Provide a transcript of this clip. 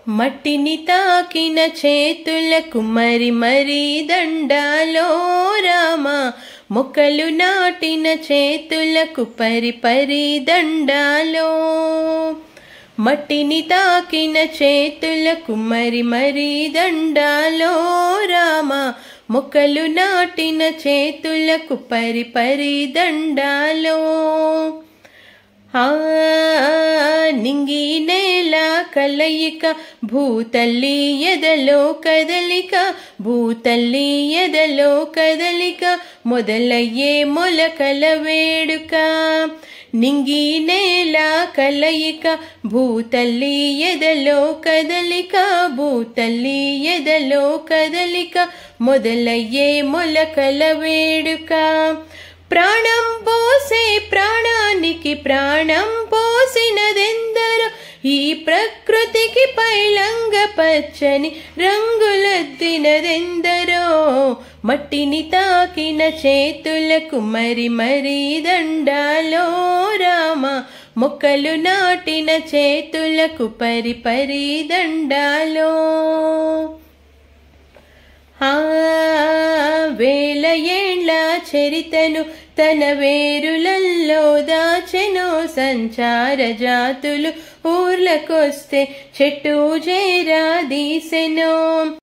మట్టిని తాకిన చేతులకు మరి మరి దండాలో రామా, మొక్కలు నాటిన చేతులకు పరి పరి దండాలో. మట్టిని తాకిన చేతులకు మరి మరి దండాలో రామా, మొక్కలు నాటిన చేతులకు పరి పరి దండాలో. నింగి నేల కలయిక, భూతల్లి ఎదలో కదలిక, భూతల్లి ఎదలో కదలిక, మొదలయ్యే మొలకల వేడుక. నింగి నేల కలయిక, భూతల్లి ఎదలో కదలిక, భూతల్లి ఎదలో కదలిక, మొదలయ్యే మొలకల వేడుక. ప్రాణం పోసే ప్రాణానికి ప్రాణం పోసినదెందరో, ఈ ప్రకృతికి పైలంగ పచ్చని రంగులద్దినదెందరో. మట్టిని తాకిన చేతులకు మరి మరి దండాలో రామా, మొక్కలు నాటిన చేతులకు పరి పరి దండాలో. వేల ఏండ్ల చరితను తన వేరులల్లో దాచెనో, సంచార జాతులు ఊర్లకొస్తే చెట్టు చేరా దీసెనో.